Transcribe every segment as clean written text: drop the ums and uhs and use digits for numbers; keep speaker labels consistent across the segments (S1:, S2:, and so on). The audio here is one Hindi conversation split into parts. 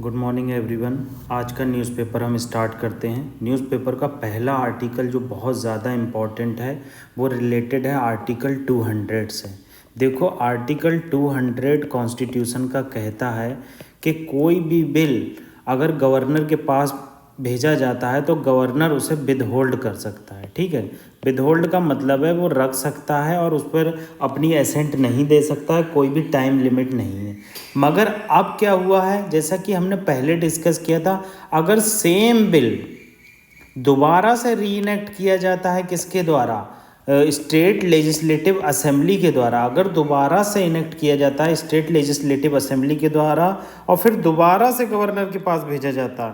S1: Good morning everyone. आज का न्यूज़पेपर हम स्टार्ट करते हैं। न्यूज़पेपर का पहला आर्टिकल जो बहुत ज़्यादा इम्पॉर्टेंट है वो रिलेटेड है आर्टिकल 200 से। देखो, आर्टिकल 200 कॉन्स्टिट्यूशन का कहता है कि कोई भी बिल अगर गवर्नर के पास भेजा जाता है तो गवर्नर उसे विदहोल्ड कर सकता है। ठीक है, विदहोल्ड का मतलब है वो रख सकता है और उस पर अपनी एसेंट नहीं दे सकता है, कोई भी टाइम लिमिट नहीं है। मगर अब क्या हुआ है, जैसा कि हमने पहले डिस्कस किया था, अगर सेम बिल दोबारा से रीइनेक्ट किया जाता है किसके द्वारा, स्टेट लेजिस्लेटिव असेंबली के द्वारा, अगर दोबारा से इनेक्ट किया जाता है स्टेट लेजिस्लेटिव असेंबली के द्वारा और फिर दोबारा से गवर्नर के पास भेजा जाता है,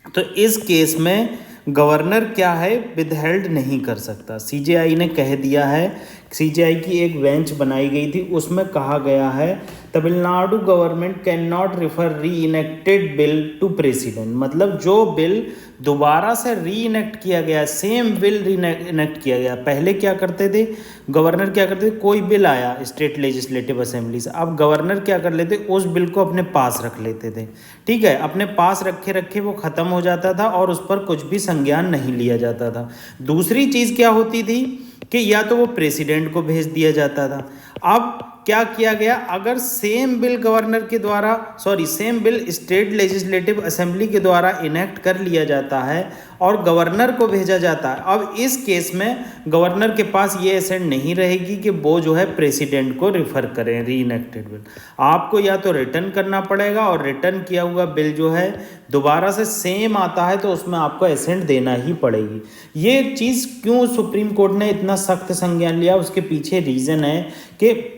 S1: तो इस केस में गवर्नर क्या है, विदहेल्ड नहीं कर सकता। सीजेआई ने कह दिया है, सीजेआई की एक बेंच बनाई गई थी, उसमें कहा गया है Tamil Nadu government can not refer री इनेक्टेड बिल टू प्रेसिडेंट। मतलब जो बिल दोबारा से री इनेक्ट किया गया, सेम बिल री इनेक्ट किया गया, पहले क्या करते थे गवर्नर, क्या करते थे, कोई बिल आया स्टेट लेजिस्लेटिव असेंबली से, अब गवर्नर क्या कर लेते, उस बिल को अपने पास रख लेते थे। ठीक है, अपने पास रखे रखे वो ख़त्म हो जाता था और उस पर कुछ भी संज्ञान नहीं लिया जाता था। दूसरी चीज़ क्या होती थी कि या तो वो प्रेसिडेंट को भेज दिया जाता था। अब क्या किया गया, अगर सेम बिल गवर्नर के द्वारा same bill state legislative assembly के द्वारा इनेक्ट कर लिया जाता है और गवर्नर को भेजा जाता है, अब इस केस में गवर्नर के पास ये एसेंट नहीं रहेगी कि वो जो है प्रेसिडेंट को रिफर करें री इनेक्टेड बिल। आपको या तो रिटर्न करना पड़ेगा और रिटर्न किया हुआ बिल जो है दोबारा से सेम आता है तो उसमें आपको एसेंट देना ही पड़ेगी। ये चीज़ क्यों सुप्रीम कोर्ट ने इतना सख्त संज्ञान लिया, उसके पीछे रीज़न है कि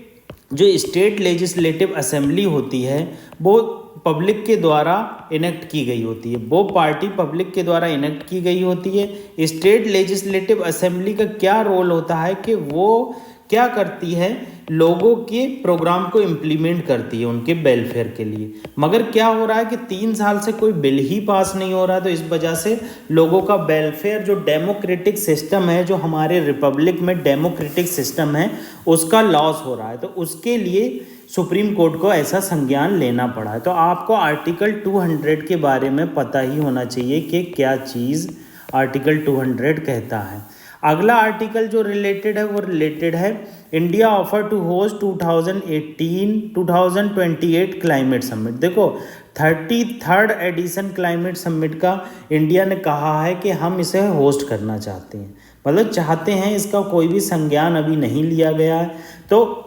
S1: जो स्टेट लेजिस्लेटिव असेंबली होती है वो पब्लिक के द्वारा इनेक्ट की गई होती है, वो पार्टी पब्लिक के द्वारा इनेक्ट की गई होती है। स्टेट लेजिस्लेटिव असेंबली का क्या रोल होता है कि वो क्या करती है, लोगों के प्रोग्राम को इम्प्लीमेंट करती है उनके वेलफेयर के लिए। मगर क्या हो रहा है कि 3 साल से कोई बिल ही पास नहीं हो रहा, तो इस वजह से लोगों का वेलफेयर, जो डेमोक्रेटिक सिस्टम है, जो हमारे रिपब्लिक में डेमोक्रेटिक सिस्टम है, उसका लॉस हो रहा है। तो उसके लिए सुप्रीम कोर्ट को ऐसा संज्ञान लेना पड़ा है। तो आपको आर्टिकल 200 के बारे में पता ही होना चाहिए कि क्या चीज़ आर्टिकल 200 कहता है। अगला आर्टिकल जो रिलेटेड है वो रिलेटेड है India offer to host 2018-2028 climate summit. देखो, 33rd एडिशन क्लाइमेट समिट का इंडिया ने कहा है कि हम इसे होस्ट करना चाहते हैं, मतलब चाहते हैं, इसका कोई भी संज्ञान अभी नहीं लिया गया है। तो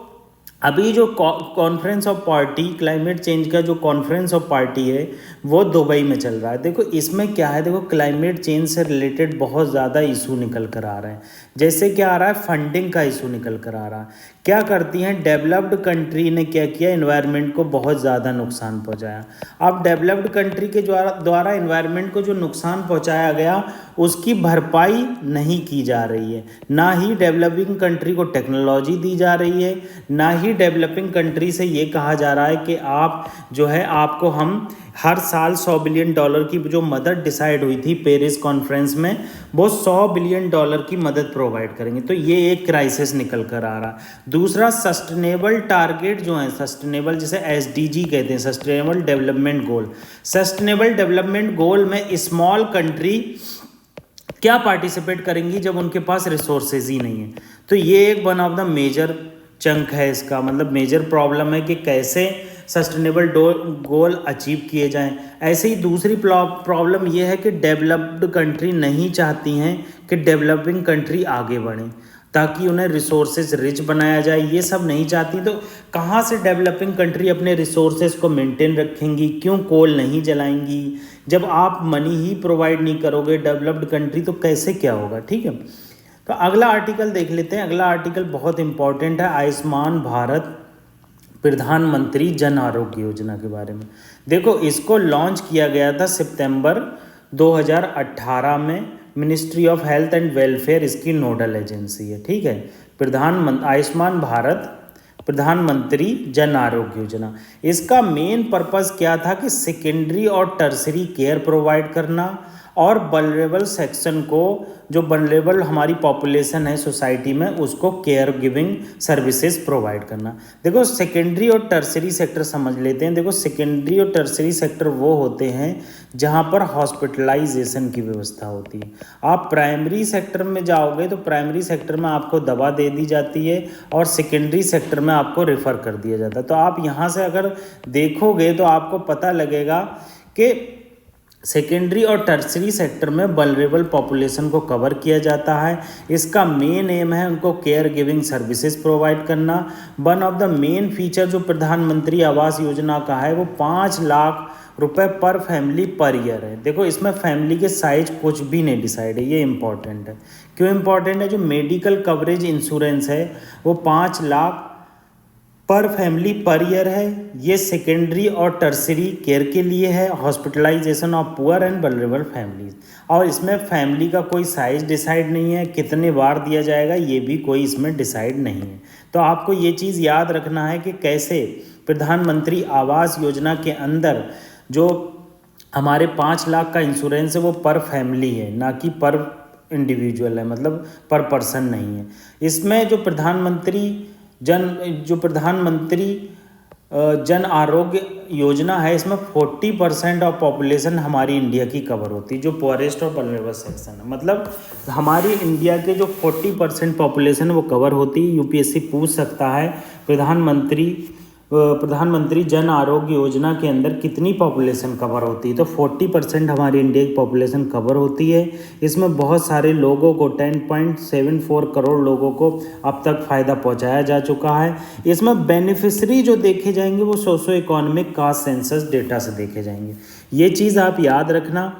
S1: अभी जो conference of party, climate change का जो कॉन्फ्रेंस ऑफ पार्टी है वो दुबई में चल रहा है। देखो इसमें क्या है, देखो क्लाइमेट चेंज से रिलेटेड बहुत ज़्यादा इशू निकल कर आ रहे हैं। जैसे क्या आ रहा है, फंडिंग का इशू निकल कर आ रहा है। क्या करती हैं डेवलप्ड कंट्री ने, क्या किया, एनवायरनमेंट को बहुत ज़्यादा नुकसान पहुंचाया। अब डेवलप्ड कंट्री के द्वारा एनवायरनमेंट को जो नुकसान पहुंचाया गया उसकी भरपाई नहीं की जा रही है। ना ही डेवलपिंग कंट्री को टेक्नोलॉजी दी जा रही है, ना ही डेवलपिंग कंट्री से ये कहा जा रहा है कि आप जो है, आपको हम हर साल $100 बिलियन की जो मदद डिसाइड हुई थी पेरिस कॉन्फ्रेंस में, वो $100 बिलियन की मदद प्रोवाइड करेंगे। तो ये एक क्राइसिस निकल कर आ रहा है। दूसरा, सस्टेनेबल टारगेट जो है, सस्टेनेबल जिसे SDG कहते हैं, sustainable development goal. Sustainable development goal में स्मॉल कंट्री क्या पार्टिसिपेट करेंगी जब उनके पास रिसोर्सेज ही नहीं है। तो ये एक one of the major chunk है इसका, मतलब मेजर प्रॉब्लम है कि कैसे सस्टेनेबल गोल अचीव किए जाएं। ऐसे ही दूसरी प्रॉब्लम ये है कि डेवलप्ड कंट्री नहीं चाहती हैं कि डेवलपिंग कंट्री आगे बढ़ें ताकि उन्हें रिसोर्सेज रिच बनाया जाए, ये सब नहीं चाहती। तो कहाँ से डेवलपिंग कंट्री अपने रिसोर्सेज को मेंटेन रखेंगी, क्यों कोल नहीं जलाएंगी। जब आप मनी ही प्रोवाइड नहीं करोगे डेवलप्ड कंट्री तो कैसे क्या होगा। ठीक है, तो अगला आर्टिकल देख लेते हैं। अगला आर्टिकल बहुत इंपॉर्टेंट है, आयुष्मान भारत प्रधानमंत्री जन आरोग्य योजना के बारे में। देखो, इसको लॉन्च किया गया था सितंबर 2018 में। Ministry of health and welfare इसकी नोडल एजेंसी है। ठीक है, आयुष्मान भारत प्रधानमंत्री जन आरोग्य योजना, इसका मेन पर्पस क्या था कि सेकेंडरी और टर्सरी केयर प्रोवाइड करना और वल्नरेबल सेक्शन को, जो वल्नरेबल हमारी पॉपुलेशन है सोसाइटी में, उसको केयर गिविंग सर्विसेज प्रोवाइड करना। देखो सेकेंडरी और टर्सरी सेक्टर समझ लेते हैं। देखो सेकेंडरी और टर्सरी सेक्टर वो होते हैं जहाँ पर हॉस्पिटलाइजेशन की व्यवस्था होती है। आप प्राइमरी सेक्टर में जाओगे तो प्राइमरी सेक्टर में आपको दवा दे दी जाती है और सेकेंडरी सेक्टर में आपको रेफ़र कर दिया जाता है। तो आप यहाँ से अगर देखोगे तो आपको पता लगेगा कि सेकेंडरी और टर्सरी सेक्टर में वल्नरेबल पॉपुलेशन को कवर किया जाता है। इसका मेन एम है उनको केयर गिविंग सर्विसेज प्रोवाइड करना। One of the main feature जो प्रधानमंत्री आवास योजना का है वो 5 लाख रुपए पर फैमिली पर ईयर है। देखो इसमें फैमिली के साइज कुछ भी नहीं डिसाइड है, ये इंपॉर्टेंट है। क्यों इंपॉर्टेंट है? जो मेडिकल कवरेज इंश्योरेंस है वो 5 लाख पर फैमिली पर ईयर है। ये सेकेंडरी और टर्सरी केयर के लिए है, hospitalisation of poor and vulnerable families. और इसमें फैमिली का कोई साइज डिसाइड नहीं है, कितने बार दिया जाएगा ये भी कोई इसमें डिसाइड नहीं है। तो आपको ये चीज़ याद रखना है कि कैसे प्रधानमंत्री आवास योजना के अंदर जो हमारे 5 लाख का इंश्योरेंस है वो पर फैमिली है, ना कि पर इंडिविजुअल है, मतलब पर पर्सन नहीं है। इसमें जो प्रधानमंत्री जन आरोग्य योजना है, इसमें 40% ऑफ पॉपुलेशन हमारी इंडिया की कवर होती है, जो पुअरेस्ट और वल्नरेबल सेक्शन है। मतलब हमारी इंडिया के जो 40% पॉपुलेशन वो कवर होती है। यूपीएससी पूछ सकता है प्रधानमंत्री जन आरोग्य योजना के अंदर कितनी पॉपुलेशन कवर होती है, तो 40% हमारी इंडिया की पॉपुलेशन कवर होती है। इसमें बहुत सारे लोगों को 10.74 करोड़ लोगों को अब तक फ़ायदा पहुंचाया जा चुका है। इसमें बेनिफिशरी जो देखे जाएंगे वो socio economic caste census data से देखे जाएंगे। ये चीज़ आप याद रखना।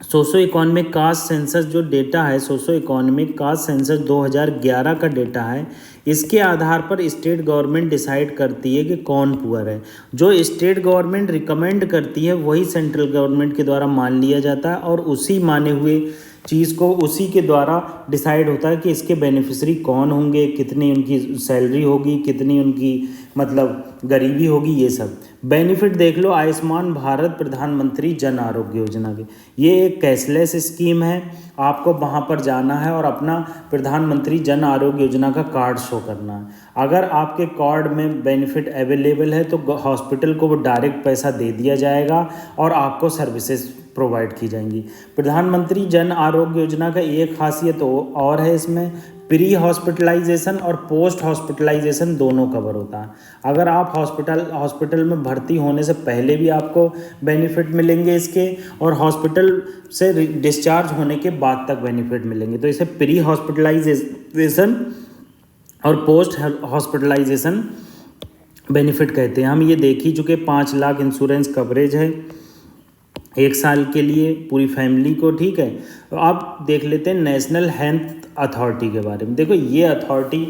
S1: सोशो इकोनॉमिक कास्ट सेंसस जो डेटा है, सोशो इकोनॉमिक कास्ट सेंसस 2011 का डेटा है। इसके आधार पर स्टेट गवर्नमेंट डिसाइड करती है कि कौन पुअर है। जो स्टेट गवर्नमेंट रिकमेंड करती है वही सेंट्रल गवर्नमेंट के द्वारा मान लिया जाता है और उसी माने हुए चीज़ को उसी के द्वारा डिसाइड होता है कि इसके बेनिफिशरी कौन होंगे, कितनी उनकी सैलरी होगी, कितनी उनकी मतलब गरीबी होगी, ये सब बेनिफिट देख लो। आयुष्मान भारत प्रधानमंत्री जन आरोग्य योजना के, ये एक कैशलेस स्कीम है। आपको वहाँ पर जाना है और अपना प्रधानमंत्री जन आरोग्य योजना का कार्ड शो करना है। अगर आपके कार्ड में बेनिफिट अवेलेबल है तो हॉस्पिटल को वो डायरेक्ट पैसा दे दिया जाएगा और आपको सर्विसेज प्रोवाइड की जाएंगी। प्रधानमंत्री जन आरोग्य योजना का एक खासियत और है, इसमें प्री हॉस्पिटलाइजेशन और पोस्ट हॉस्पिटलाइजेशन दोनों कवर होता है। अगर आप हॉस्पिटल में भर्ती होने से पहले भी आपको बेनिफिट मिलेंगे इसके, और हॉस्पिटल से डिस्चार्ज होने के बाद तक बेनिफिट मिलेंगे। तो इसे प्री हॉस्पिटलाइजेशन और पोस्ट हॉस्पिटलाइजेशन बेनिफिट कहते हैं। हम ये देख ही चुके, 5 लाख इंश्योरेंस कवरेज है 1 साल के लिए पूरी फैमिली को, ठीक है। तो आप देख लेते हैं नेशनल हेल्थ अथॉरिटी के बारे में। देखो ये अथॉरिटी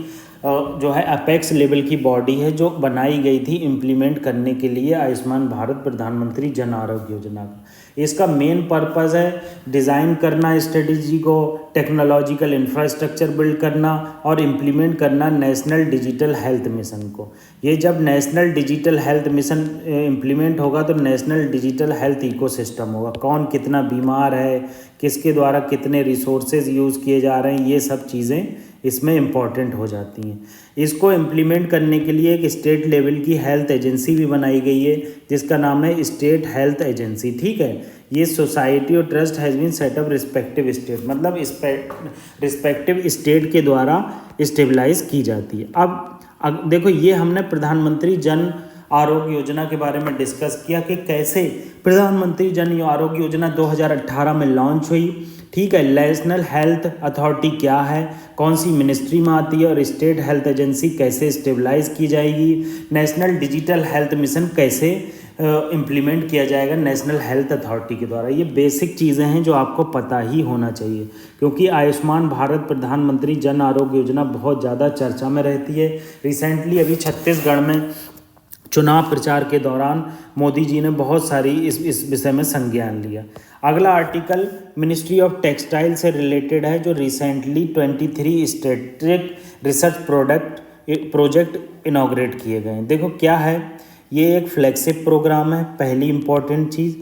S1: जो है अपेक्स लेवल की बॉडी है जो बनाई गई थी इम्प्लीमेंट करने के लिए आयुष्मान भारत प्रधानमंत्री जन आरोग्य योजना का। इसका मेन पर्पज़ है डिज़ाइन करना स्ट्रेटजी को, टेक्नोलॉजिकल इंफ्रास्ट्रक्चर बिल्ड करना और इम्प्लीमेंट करना नेशनल डिजिटल हेल्थ मिशन को। ये जब national digital health mission implement होगा तो नेशनल डिजिटल हेल्थ इकोसिस्टम होगा। कौन कितना बीमार है, किसके द्वारा कितने रिसोर्सेज यूज़ किए जा रहे हैं, ये सब चीज़ें इसमें इम्पॉर्टेंट हो जाती हैं। इसको इम्प्लीमेंट करने के लिए एक स्टेट लेवल की हेल्थ एजेंसी भी बनाई गई है जिसका नाम है स्टेट हेल्थ एजेंसी, ठीक है। ये सोसाइटी और trust has been set up respective state, मतलब रिस्पेक्टिव स्टेट के द्वारा स्टेबलाइज की जाती है। अब देखो ये हमने प्रधानमंत्री जन आरोग्य योजना के बारे में डिस्कस किया कि कैसे प्रधानमंत्री जन आरोग्य योजना 2018 में लॉन्च हुई, ठीक है। नेशनल हेल्थ अथॉरिटी क्या है, कौन सी मिनिस्ट्री में आती है और स्टेट हेल्थ एजेंसी कैसे स्टेबलाइज की जाएगी, नेशनल डिजिटल हेल्थ मिशन कैसे इम्प्लीमेंट किया जाएगा नेशनल हेल्थ अथॉरिटी के द्वारा। ये बेसिक चीज़ें हैं जो आपको पता ही होना चाहिए, क्योंकि आयुष्मान भारत प्रधानमंत्री जन आरोग्य योजना बहुत ज़्यादा चर्चा में रहती है। रिसेंटली अभी छत्तीसगढ़ में चुनाव प्रचार के दौरान मोदी जी ने बहुत सारी इस विषय में संज्ञान लिया। अगला आर्टिकल मिनिस्ट्री ऑफ टेक्सटाइल से रिलेटेड है जो recently 23 strategic research project inaugurate किए गए हैं। देखो क्या है, ये एक फ्लैगशिप प्रोग्राम है। पहली इंपॉर्टेंट चीज़,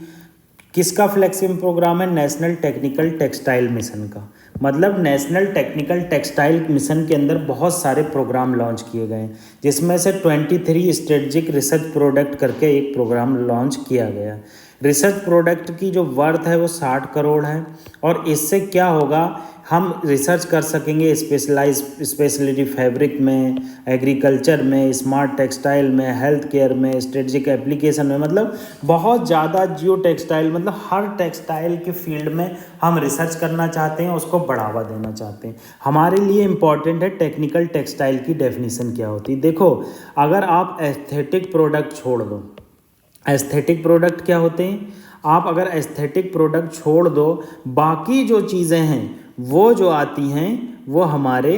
S1: किसका फ्लैगशिप प्रोग्राम है? नेशनल टेक्निकल टेक्सटाइल मिशन का। मतलब नेशनल टेक्निकल टेक्सटाइल मिशन के अंदर बहुत सारे प्रोग्राम लॉन्च किए गए हैं, जिसमें से 23 स्ट्रेटजिक रिसर्च प्रोडक्ट करके एक प्रोग्राम लॉन्च किया गया। रिसर्च प्रोडक्ट की जो वर्थ है वो 60 करोड़ है, और इससे क्या होगा, हम रिसर्च कर सकेंगे स्पेशलिटी फैब्रिक में, एग्रीकल्चर में, स्मार्ट टेक्सटाइल में, हेल्थ केयर में, स्ट्रेटजिक एप्लीकेशन में, मतलब बहुत ज़्यादा जियो टेक्सटाइल, मतलब हर टेक्सटाइल के फील्ड में हम रिसर्च करना चाहते हैं, उसको बढ़ावा देना चाहते हैं। हमारे लिए इम्पॉर्टेंट है टेक्निकल टेक्सटाइल की डेफिनीशन क्या होती है। देखो, अगर आप एस्थेटिक प्रोडक्ट छोड़ दो, एस्थेटिक प्रोडक्ट क्या होते हैं, आप अगर एस्थेटिक प्रोडक्ट छोड़ दो, बाकी जो चीज़ें हैं वो जो आती हैं वो हमारे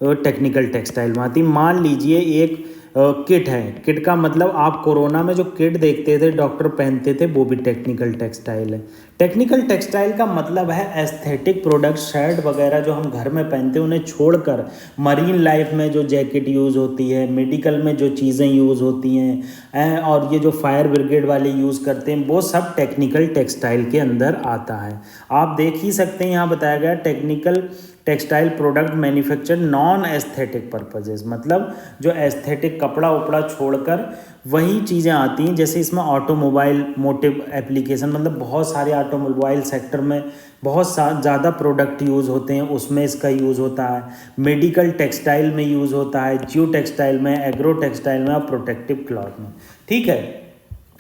S1: टेक्निकल टेक्सटाइल में आती। मान लीजिए एक किट है, किट का मतलब आप कोरोना में जो किट देखते थे डॉक्टर पहनते थे, वो भी टेक्निकल टेक्सटाइल है। टेक्निकल टेक्सटाइल का मतलब है एस्थेटिक प्रोडक्ट, शर्ट वगैरह जो हम घर में पहनते हैं उन्हें छोड़कर मरीन लाइफ में जो जैकेट यूज़ होती है, मेडिकल में जो चीज़ें यूज़ होती हैं, और ये जो फायर ब्रिगेड वाले यूज़ करते हैं, वो सब टेक्निकल टेक्सटाइल के अंदर आता है। आप देख ही सकते हैं, यहाँ बताया गया technical textile product manufacture non aesthetic purposes, मतलब जो एस्थेटिक कपड़ा उपड़ा छोड़कर वही चीज़ें आती हैं। जैसे इसमें ऑटोमोबाइल मोटिव एप्लीकेशन, मतलब बहुत सारे ऑटोमोबाइल सेक्टर में बहुत ज़्यादा प्रोडक्ट यूज़ होते हैं, उसमें इसका यूज़ होता है। मेडिकल टेक्सटाइल में यूज़ होता है, जियो टेक्सटाइल में, एग्रो टेक्सटाइल में, और प्रोटेक्टिव क्लॉथ में। ठीक है,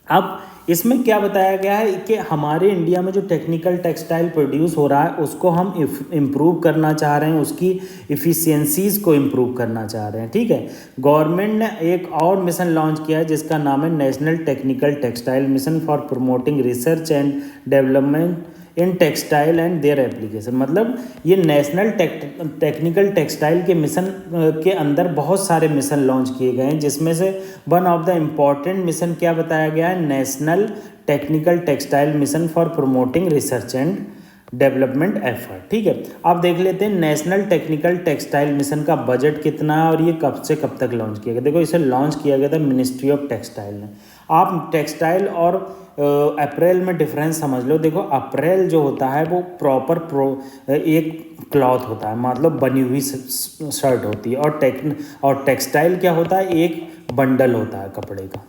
S1: अब इसमें क्या बताया गया है कि हमारे इंडिया में जो टेक्निकल टेक्सटाइल प्रोड्यूस हो रहा है उसको हम इम्प्रूव करना चाह रहे हैं, उसकी इफ़िशियंसीज़ को इम्प्रूव करना चाह रहे हैं। ठीक है, गवर्नमेंट ने एक और मिशन लॉन्च किया है जिसका नाम है national technical textile mission for promoting research and development in textile and their application. मतलब ये नेशनल टेक्निकल टेक्सटाइल के मिशन के अंदर बहुत सारे मिशन लॉन्च किए गए हैं, जिसमें से one of the important mission क्या बताया गया है, national technical textile mission for promoting research and development effort. ठीक है, आप देख लेते हैं नेशनल टेक्निकल टेक्सटाइल मिशन का बजट कितना है और ये कब से कब तक लॉन्च किया गया। देखो, इसे लॉन्च किया गया था मिनिस्ट्री ऑफ टेक्सटाइल ने। आप टेक्सटाइल और अप्रैल में डिफरेंस समझ लो। देखो, अप्रैल जो होता है वो प्रॉपर एक क्लॉथ होता है, मतलब बनी हुई शर्ट होती है, और टेक्सटाइल क्या होता है, एक बंडल होता है कपड़े का,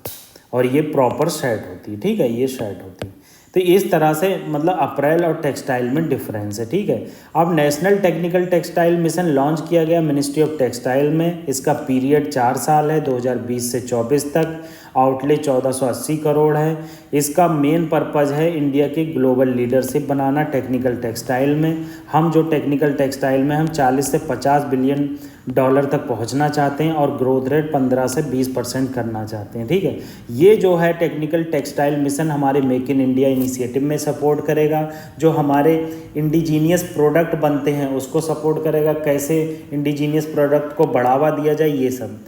S1: और ये प्रॉपर शर्ट होती है। ठीक है, ये शर्ट होती है। तो इस तरह से मतलब अप्रैल और टेक्सटाइल में डिफरेंस है। ठीक है, अब national technical textile mission launch किया गया मिनिस्ट्री ऑफ टेक्सटाइल में। इसका पीरियड 4 साल है, 2020 से 24 तक। आउटले 1480 करोड़ है। इसका मेन पर्पज़ है इंडिया की ग्लोबल लीडरशिप बनाना टेक्निकल टेक्सटाइल में। हम जो टेक्निकल टेक्सटाइल में हम 40 से 50 बिलियन डॉलर तक पहुंचना चाहते हैं, और ग्रोथ रेट 15 से 20% करना चाहते हैं। ठीक है, ये जो है टेक्निकल टेक्सटाइल मिशन हमारे मेक इन इंडिया इनिशिएटिव में सपोर्ट करेगा। जो हमारे इंडिजीनियस प्रोडक्ट बनते हैं उसको सपोर्ट करेगा, कैसे इंडिजीनियस प्रोडक्ट को बढ़ावा दिया जाए, ये सब।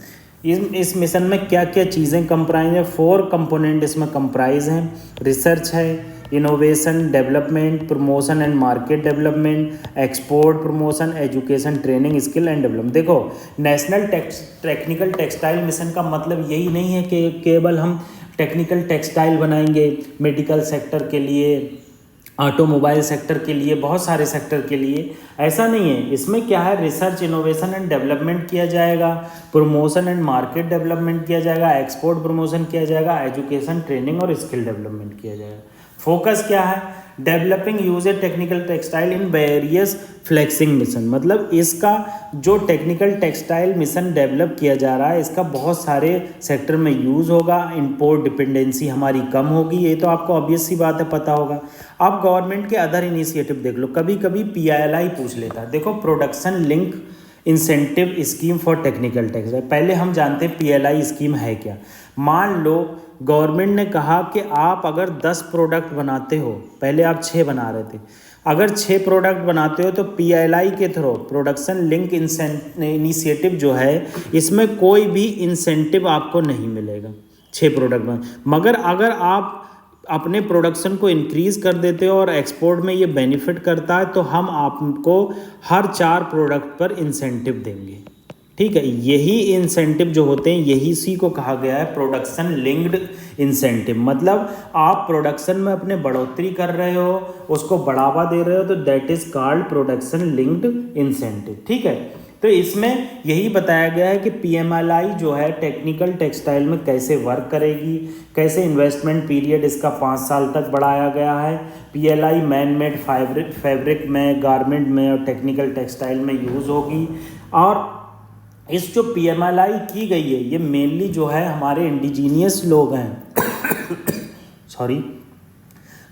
S1: इस मिशन में क्या क्या चीज़ें कंप्राइज हैं, 4 कंपोनेंट इसमें कंप्राइज हैं। रिसर्च है, innovation, development, promotion and market development, export promotion, education, training, skill and development. देखो, नेशनल टेक्निकल टेक्सटाइल मिशन का मतलब यही नहीं है कि केवल हम टेक्निकल टेक्सटाइल बनाएंगे मेडिकल सेक्टर के लिए, ऑटोमोबाइल सेक्टर के लिए, बहुत सारे सेक्टर के लिए, ऐसा नहीं है। इसमें क्या है, रिसर्च, इनोवेशन एंड डेवलपमेंट किया जाएगा, प्रमोशन एंड मार्केट डेवलपमेंट किया जाएगा, एक्सपोर्ट प्रमोशन किया जाएगा, एजुकेशन, ट्रेनिंग और स्किल डेवलपमेंट किया जाएगा। फोकस क्या है, developing user technical textile in various flexing mission. मतलब इसका जो टेक्निकल टेक्सटाइल मिशन डेवलप किया जा रहा है इसका बहुत सारे सेक्टर में यूज़ होगा, इंपोर्ट डिपेंडेंसी हमारी कम होगी, ये तो आपको ऑब्वियस सी बात है, पता होगा। आप गवर्नमेंट के अदर इनिशिएटिव देख लो, कभी कभी PLI पूछ लेता है। देखो, production link incentive scheme for technical textile. पहले हम जानते हैं PLI स्कीम है क्या। मान लो गवर्नमेंट ने कहा कि आप अगर 10 प्रोडक्ट बनाते हो, पहले आप 6 बना रहे थे, अगर 6 प्रोडक्ट बनाते हो तो PLI के थ्रू, प्रोडक्शन लिंक इनिशिएटिव जो है, इसमें कोई भी इंसेंटिव आपको नहीं मिलेगा 6 प्रोडक्ट में। मगर अगर आप अपने प्रोडक्शन को इंक्रीज़ कर देते हो और एक्सपोर्ट में ये बेनिफिट करता है, तो हम आपको हर 4 प्रोडक्ट पर इंसेंटिव देंगे। ठीक है। यही इंसेंटिव जो होते हैं यही सी को कहा गया है प्रोडक्शन लिंक्ड इंसेंटिव। मतलब आप प्रोडक्शन में अपने बढ़ोतरी कर रहे हो, उसको बढ़ावा दे रहे हो, तो that is called production linked incentive. ठीक है। तो इसमें यही बताया गया है कि पीएमएलआई जो है टेक्निकल टेक्सटाइल में कैसे वर्क करेगी, कैसे इन्वेस्टमेंट पीरियड इसका 5 साल तक बढ़ाया गया है। पीएलआई मैन मेड फैब्रिक में, गारमेंट में और टेक्निकल टेक्सटाइल में यूज़ होगी। और इस जो पीएमएलआई की गई है ये मेनली जो है हमारे इंडिजीनियस लोग हैं सॉरी,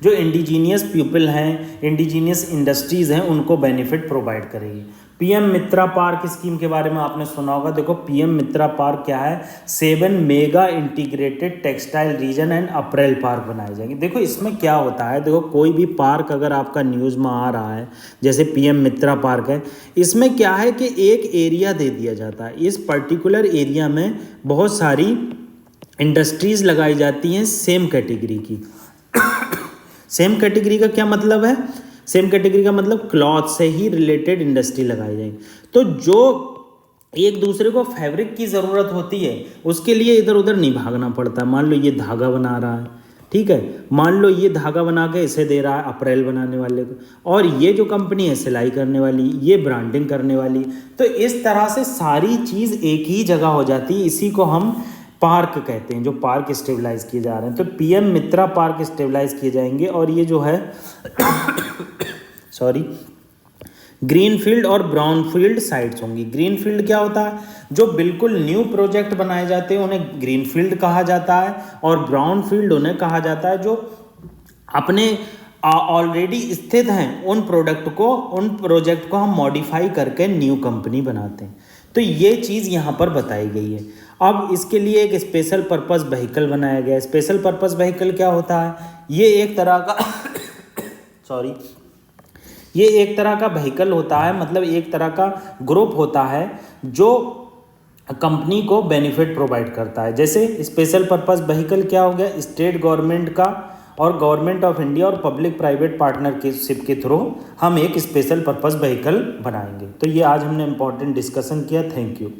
S1: जो इंडिजीनियस पीपल हैं, इंडिजीनियस इंडस्ट्रीज़ हैं, उनको बेनिफिट प्रोवाइड करेगी। पीएम मित्रा पार्क स्कीम के बारे में आपने सुना होगा। देखो पीएम मित्रा पार्क क्या है, 7 mega integrated textile reason and April park बनाए जाएंगे। देखो इसमें क्या होता है, देखो कोई भी पार्क अगर आपका न्यूज़ में आ रहा है, जैसे पीएम मित्रा पार्क है, इसमें क्या है कि एक एरिया दे दिया जाता है। इस पर्टिकुलर एरिया में बहुत सारी इंडस्ट्रीज़ लगाई जाती हैं सेम कैटेगरी की। सेम कैटेगरी का क्या मतलब है, सेम कैटेगरी का मतलब क्लॉथ से ही रिलेटेड इंडस्ट्री लगाई जाएगी। तो जो एक दूसरे को फैब्रिक की ज़रूरत होती है उसके लिए इधर उधर नहीं भागना पड़ता। मान लो ये धागा बना रहा है, ठीक है, मान लो ये धागा बना के इसे दे रहा है अप्रैल बनाने वाले को, और ये जो कंपनी है सिलाई करने वाली, ये ब्रांडिंग करने वाली। तो इस तरह से सारी चीज़ एक ही जगह हो जाती है। इसी को हम पार्क कहते हैं, जो पार्क स्टेबलाइज किए जा रहे हैं। तो पीएम मित्रा पार्क स्टेबलाइज किए जाएंगे। और ये जो है सॉरी, ग्रीन फील्ड और ब्राउन फील्ड साइट्स होंगी। ग्रीन फील्ड क्या होता है, जो बिल्कुल न्यू प्रोजेक्ट बनाए जाते हैं उन्हें ग्रीन फील्ड कहा जाता है, और ब्राउन फील्ड उन्हें कहा जाता है जो अपने ऑलरेडी स्थित हैं उन प्रोजेक्ट को हम मॉडिफाई करके न्यू कंपनी बनाते हैं। तो ये चीज़ यहाँ पर बताई गई है। अब इसके लिए एक स्पेशल पर्पस व्हीकल बनाया गया है। स्पेशल पर्पस व्हीकल क्या होता है, ये एक तरह का सॉरी, ये एक तरह का व्हीकल होता है, मतलब एक तरह का ग्रुप होता है जो कंपनी को बेनिफिट प्रोवाइड करता है। जैसे स्पेशल पर्पस व्हीकल क्या हो गया, स्टेट गवर्नमेंट का और गवर्नमेंट ऑफ इंडिया और पब्लिक प्राइवेट पार्टनरशिप के थ्रू हम एक स्पेशल पर्पस व्हीकल बनाएंगे। तो ये आज हमने इम्पोर्टेंट डिस्कशन किया। Thank you.